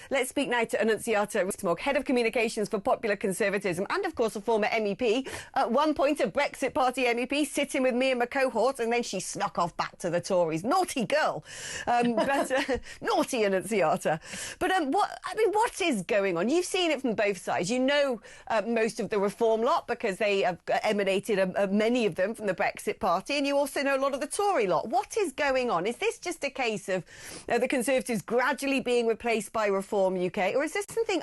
Let's speak now to Annunziata Rees-Mogg, Head of Communications for Popular Conservatism and, of course, a former MEP. At one point, a Brexit Party MEP sitting with me and my cohort, and then she snuck off back to the Tories. Naughty girl. Naughty Annunziata. But what is going on? You've seen it from both sides. You know most of the Reform lot because they have emanated, many of them, from the Brexit Party, and you also know a lot of the Tory lot. What is going on? Is this just a case of the Conservatives gradually being replaced by Reform UK, or is there something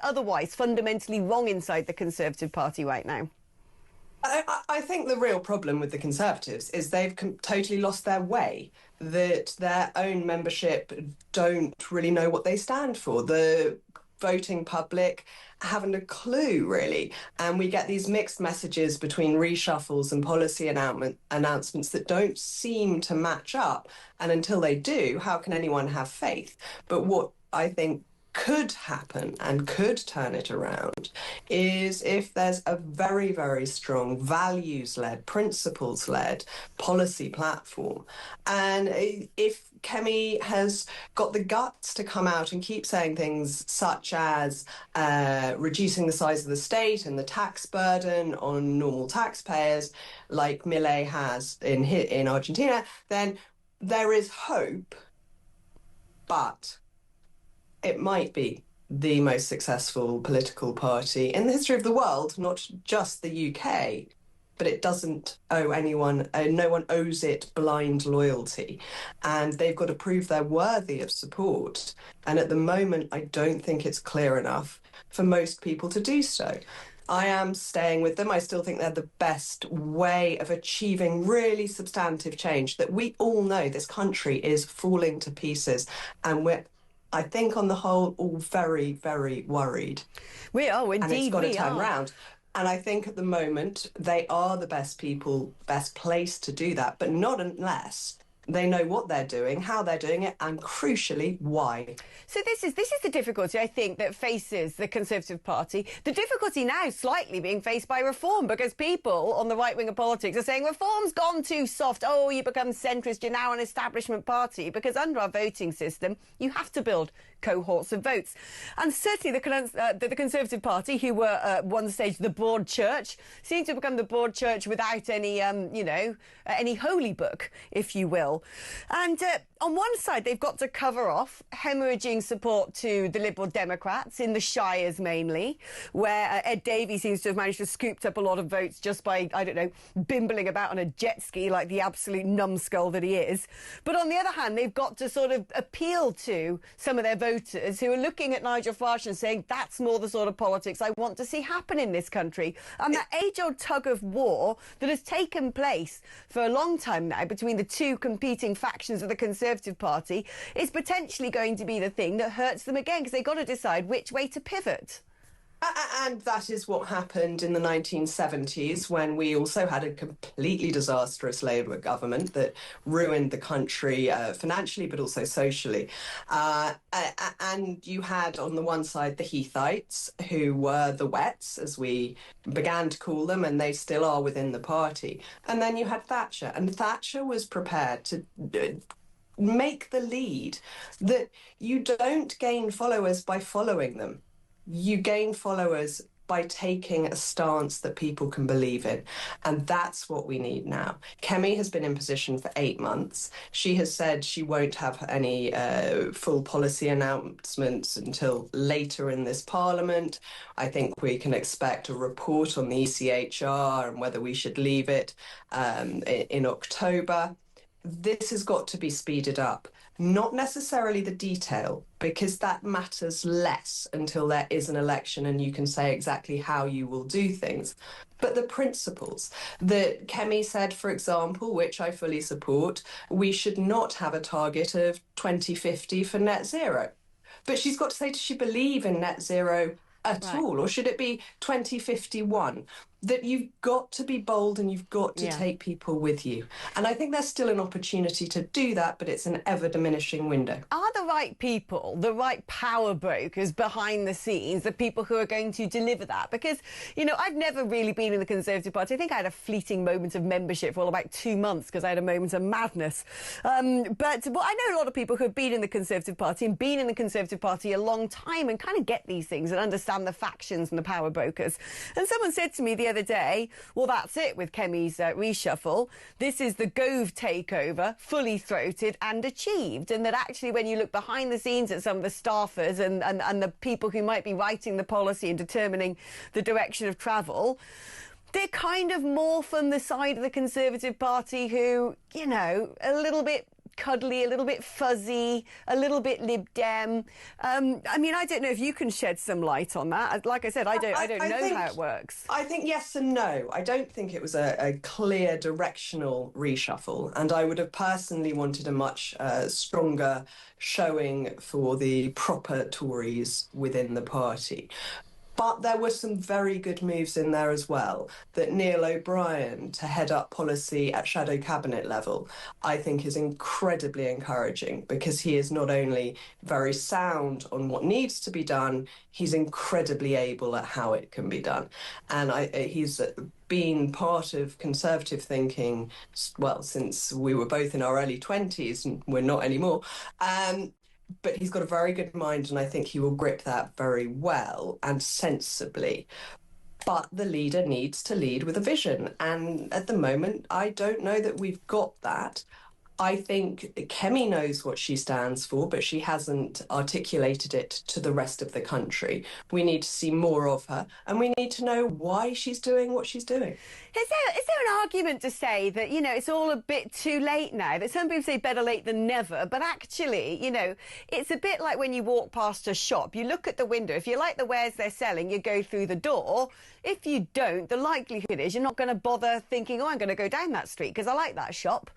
otherwise fundamentally wrong inside the Conservative Party right now? I think the real problem with the Conservatives is they've totally lost their way, that their own membership don't really know what they stand for. The voting public haven't a clue, really. And we get these mixed messages between reshuffles and policy announcements that don't seem to match up. And until they do, how can anyone have faith? But what I think could happen and could turn it around is if there's a very, very strong values-led, principles-led policy platform. And if Kemi has got the guts to come out and keep saying things such as reducing the size of the state and the tax burden on normal taxpayers, like Milei has in Argentina, then there is hope, but it might be the most successful political party in the history of the world, not just the UK, but it doesn't owe anyone, no one owes it blind loyalty. And they've got to prove they're worthy of support. And at the moment, I don't think it's clear enough for most people to do so. I am staying with them. I still think they're the best way of achieving really substantive change, that we all know this country is falling to pieces, and we're, I think, on the whole, all very, very worried. We are, indeed. And it's got to turn round. And I think at the moment they are the best people, best placed to do that, but not unless they know what they're doing, how they're doing it, and crucially, why. So this is the difficulty, I think, that faces the Conservative Party. The difficulty now slightly being faced by Reform, because people on the right wing of politics are saying Reform's gone too soft. Oh, you become centrist, you're now an establishment party, because under our voting system, you have to build cohorts of votes. And certainly the Conservative Party, who were at one stage the broad church, seem to have become the broad church without any, any holy book, if you will. And on one side, they've got to cover off hemorrhaging support to the Liberal Democrats in the Shires mainly, where Ed Davey seems to have managed to scoop up a lot of votes just by, I don't know, bimbling about on a jet ski like the absolute numbskull that he is. But on the other hand, they've got to sort of appeal to some of their voters who are looking at Nigel Farage and saying that's more the sort of politics I want to see happen in this country. And that age-old tug of war that has taken place for a long time now between the two competing factions of the Conservative Party is potentially going to be the thing that hurts them again, because they've got to decide which way to pivot. And that is what happened in the 1970s, when we also had a completely disastrous Labour government that ruined the country financially, but also socially. And you had on the one side the Heathites, who were the Wets, as we began to call them, and they still are within the party. And then you had Thatcher, and Thatcher was prepared to make the lead that you don't gain followers by following them. You gain followers by taking a stance that people can believe in. And that's what we need now. Kemi has been in position for 8 months. She has said she won't have any full policy announcements until later in this Parliament. I think we can expect a report on the ECHR and whether we should leave it in October. This has got to be speeded up. Not necessarily the detail, because that matters less until there is an election and you can say exactly how you will do things. But the principles that Kemi said, for example, which I fully support, we should not have a target of 2050 for net zero. But she's got to say, does she believe in net zero at all, or should it be 2051? that you've got to be bold and you've got to Yeah. take people with you. And I think there's still an opportunity to do that, but it's an ever-diminishing window. Are the right people, the right power brokers behind the scenes, the people who are going to deliver that? Because, you know, I've never really been in the Conservative Party. I think I had a fleeting moment of membership for about 2 months because I had a moment of madness. But I know a lot of people who have been in the Conservative Party and been in the Conservative Party a long time and kind of get these things and understand the factions and the power brokers. And someone said to me the other day, well, that's it with Kemi's reshuffle. This is the Gove takeover, fully throated and achieved. And that actually, when you look behind the scenes at some of the staffers and the people who might be writing the policy and determining the direction of travel, they're kind of more from the side of the Conservative Party who, you know, a little bit cuddly, a little bit fuzzy, a little bit Lib Dem. I mean, I don't know if you can shed some light on that. Like I said, I don't know how it works. I think yes and no. I don't think it was a clear directional reshuffle, and I would have personally wanted a much stronger showing for the proper Tories within the party. But there were some very good moves in there as well. That Neil O'Brien to head up policy at shadow cabinet level, I think is incredibly encouraging because he is not only very sound on what needs to be done, he's incredibly able at how it can be done. And he's been part of Conservative thinking, well, since we were both in our early 20s, and we're not anymore. But he's got a very good mind, and I think he will grip that very well and sensibly. But the leader needs to lead with a vision. And at the moment, I don't know that we've got that. I think Kemi knows what she stands for, but she hasn't articulated it to the rest of the country. We need to see more of her, and we need to know why she's doing what she's doing. Is there an argument to say that, you know, it's all a bit too late now? That some people say better late than never, but actually, you know, it's a bit like when you walk past a shop. You look at the window. If you like the wares they're selling, you go through the door. If you don't, the likelihood is you're not going to bother thinking, oh, I'm going to go down that street because I like that shop.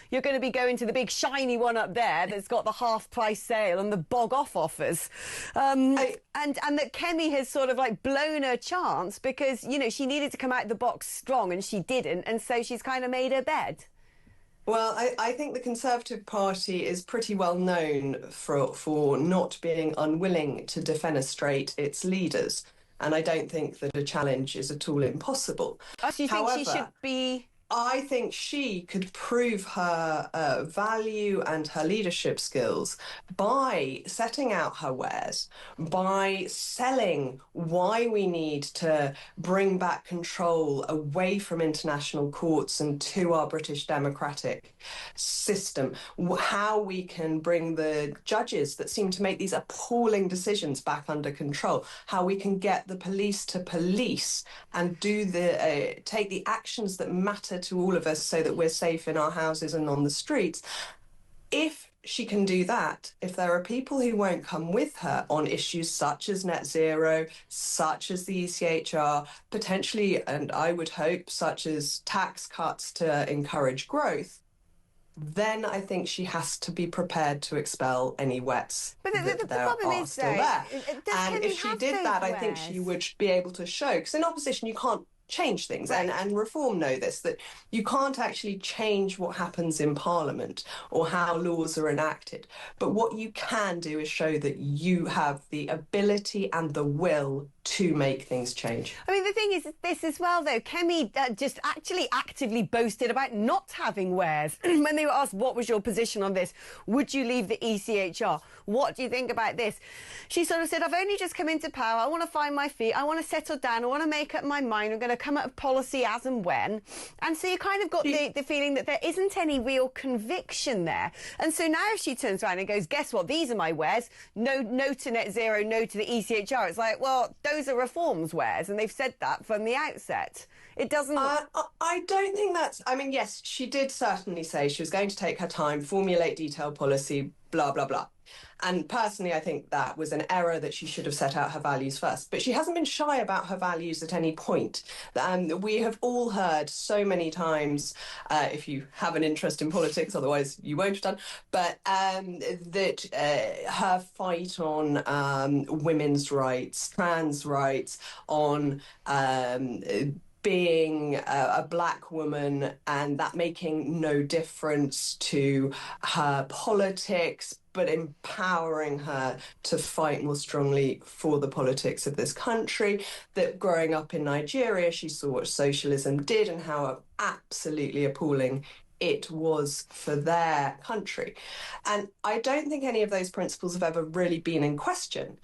You're going to be going to the big shiny one up there that's got the half-price sale and the bog-off offers. And that Kemi has sort of like blown her chance because, you know, she needed to come out of the box strong and she didn't. And so she's kind of made her bed. Well, I think the Conservative Party is pretty well known for not being unwilling to defenestrate its leaders. And I don't think that a challenge is at all impossible. Oh, so you think she should be... I think she could prove her value and her leadership skills by setting out her wares, by selling why we need to bring back control away from international courts and to our British democratic system, how we can bring the judges that seem to make these appalling decisions back under control, how we can get the police to police and do take the actions that matter to all of us so that we're safe in our houses and on the streets. If she can do that, if there are people who won't come with her on issues such as net zero, such as the ECHR, potentially, and I would hope, such as tax cuts to encourage growth, then I think she has to be prepared to expel any wets that are still there. And if she did that, I think she would be able to show, because in opposition you can't change things, and Reform know this, that you can't actually change what happens in Parliament or how laws are enacted. But what you can do is show that you have the ability and the will to make things change. I mean, the thing is this as well, though. Kemi just actually actively boasted about not having wares. When they were asked, what was your position on this? Would you leave the ECHR? What do you think about this? She sort of said, I've only just come into power. I want to find my feet. I want to settle down. I want to make up my mind. I'm going to come up with policy as and when. And so you kind of got the feeling that there isn't any real conviction there. And so now if she turns around and goes, guess what? These are my wares. No to net zero, no to the ECHR. It's like, well, those are Reform's wares, and they've said that from the outset. It doesn't... I don't think that's... I mean, yes, she did certainly say she was going to take her time, formulate detailed policy, blah, blah, blah. And personally, I think that was an error, that she should have set out her values first. But she hasn't been shy about her values at any point. We have all heard so many times, if you have an interest in politics, otherwise you won't have done, but that her fight on women's rights, trans rights, on being a black woman and that making no difference to her politics, but empowering her to fight more strongly for the politics of this country. That growing up in Nigeria, she saw what socialism did and how absolutely appalling it was for their country. And I don't think any of those principles have ever really been in question.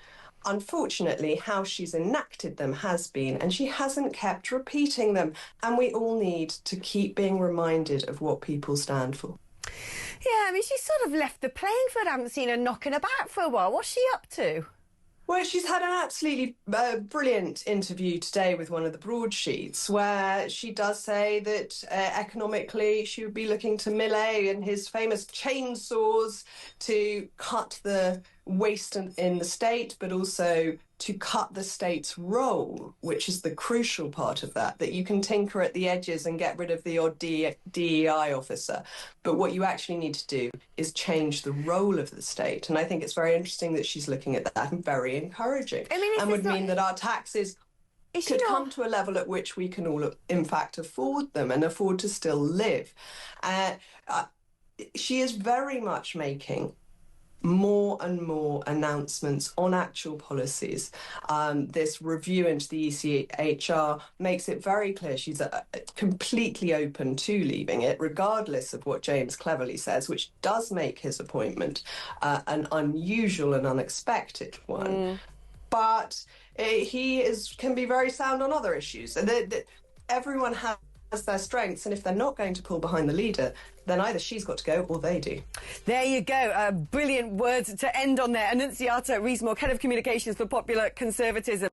Unfortunately, how she's enacted them has been, and she hasn't kept repeating them. And we all need to keep being reminded of what people stand for. Yeah, I mean, she's sort of left the playing field. I haven't seen her knocking about for a while. What's she up to? Well, she's had an absolutely brilliant interview today with one of the broadsheets where she does say that economically she would be looking to Millet and his famous chainsaws to cut the waste in the state, but also to cut the state's role, which is the crucial part of that you can tinker at the edges and get rid of the odd DEI officer. But what you actually need to do is change the role of the state. And I think it's very interesting that she's looking at that and very encouraging. I mean, and would mean that our taxes could come to a level at which we can all, in fact, afford them and afford to still live. She is very much making more and more announcements on actual policies. This review into the ECHR makes it very clear she's completely open to leaving it, regardless of what James Cleverly says, which does make his appointment an unusual and unexpected one. But he can be very sound on other issues. Everyone has their strengths, and if they're not going to pull behind the leader, then either she's got to go or they do. There you go. Brilliant words to end on there. Annunziata Rees-Mogg, Head of Communications for Popular Conservatism.